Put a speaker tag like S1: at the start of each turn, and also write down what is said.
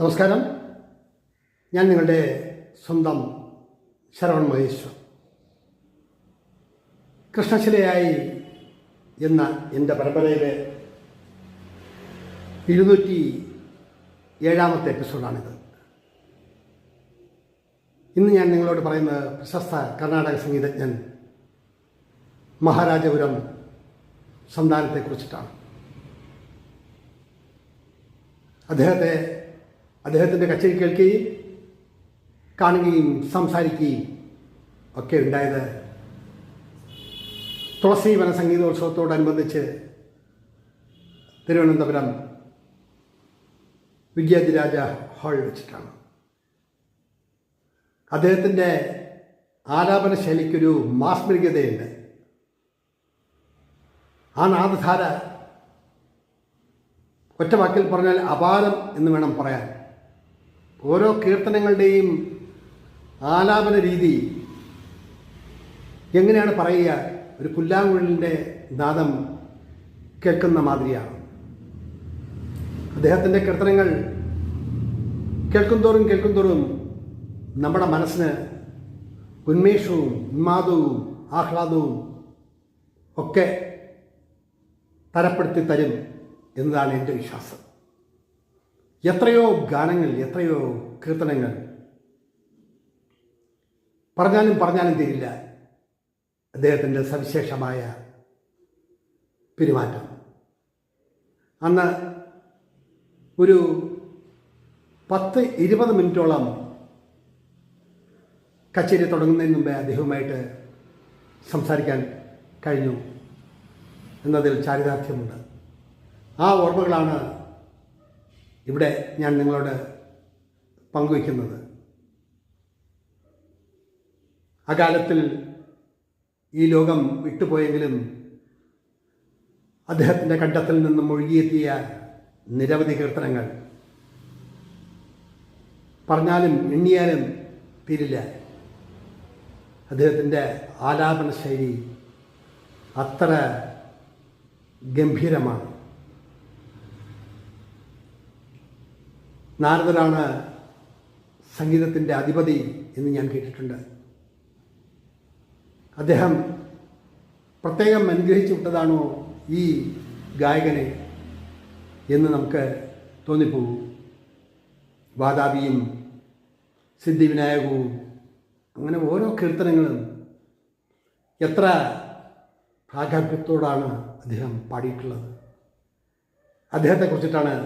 S1: നമസ്കാരം. ഞാൻ നിങ്ങളുടെ സ്വന്തം ശരവൺ മഹേശ്വർ. കൃഷ്ണശിലയായി എന്ന എൻ്റെ പരമ്പരയിലെ 207ാമത്തെ എപ്പിസോഡാണിത്. ഇന്ന് ഞാൻ നിങ്ങളോട് പറയുന്നത് പ്രശസ്ത കർണാടക സംഗീതജ്ഞൻ മഹാരാജപുരം സന്താനത്തെക്കുറിച്ചിട്ടാണ്. അദ്ദേഹത്തിൻ്റെ കച്ചേരി കേൾക്കുകയും കാണുകയും സംസാരിക്കുകയും ഒക്കെ ഉണ്ടായത് തുളസി വന സംഗീതോത്സവത്തോടനുബന്ധിച്ച് തിരുവനന്തപുരം വിദ്യാധിരാജ ഹാളിൽ വെച്ചിട്ടാണ്. അദ്ദേഹത്തിൻ്റെ ആലാപന ശൈലിക്കൊരു മാസ്മരികതയുണ്ട്. ആ നാദധാര ഒറ്റ വാക്കിൽ പറഞ്ഞാൽ അപാരം എന്ന് വേണം പറയാൻ. ഓരോ കീർത്തനങ്ങളുടെയും ആലാപന രീതി എങ്ങനെയാണ് പറയുക, ഒരു പുല്ലാങ്കുഴലിൻ്റെ നാദം കേൾക്കുന്ന മാതിരിയാണ്. അദ്ദേഹത്തിൻ്റെ കീർത്തനങ്ങൾ കേൾക്കുന്തോറും നമ്മുടെ മനസ്സിന് ഉന്മേഷവും ഉന്മാദവും ആഹ്ലാദവും ഒക്കെ തരപ്പെടുത്തി തരും എന്നതാണ് എൻ്റെ വിശ്വാസം. എത്രയോ ഗാനങ്ങൾ, എത്രയോ കീർത്തനങ്ങൾ പറഞ്ഞാലും തീരില്ല അദ്ദേഹത്തിൻ്റെ സവിശേഷമായ പെരുമാറ്റം. അന്ന് ഒരു 10-20 മിനിറ്റോളം കച്ചേരി തുടങ്ങുന്നതിന് മുമ്പേ അദ്ദേഹവുമായിട്ട് സംസാരിക്കാൻ കഴിഞ്ഞു എന്നതിൽ ചാരിതാർത്ഥ്യമുണ്ട്. ആ ഓർമ്മകളാണ് ഇവിടെ ഞാൻ നിങ്ങളോട് പങ്കുവയ്ക്കുന്നത്. അകാലത്തിൽ ഈ ലോകം വിട്ടുപോയെങ്കിലും അദ്ദേഹത്തിൻ്റെ കണ്ഠത്തിൽ നിന്നും ഒഴുകിയെത്തിയ നിരവധി കീർത്തനങ്ങൾ പറഞ്ഞാലും എണ്ണിയാലും തീരില്ല. അദ്ദേഹത്തിൻ്റെ ആലാപന ശൈലി അത്ര ഗംഭീരമാണ്. നാരദനാണ് സംഗീതത്തിൻ്റെ അധിപതി എന്ന് ഞാൻ കേട്ടിട്ടുണ്ട്. അദ്ദേഹം പ്രത്യേകം അനുഗ്രഹിച്ചു വിട്ടതാണോ ഈ ഗായകനെ എന്ന് നമുക്ക് തോന്നിപ്പോകും. വാതാപിയും സിദ്ധിവിനായകവും അങ്ങനെ ഓരോ കീർത്തനങ്ങളും എത്ര പ്രാഗൽഭ്യത്തോടാണ് അദ്ദേഹം പാടിയിട്ടുള്ളത്. അദ്ദേഹത്തെക്കുറിച്ചിട്ടാണ്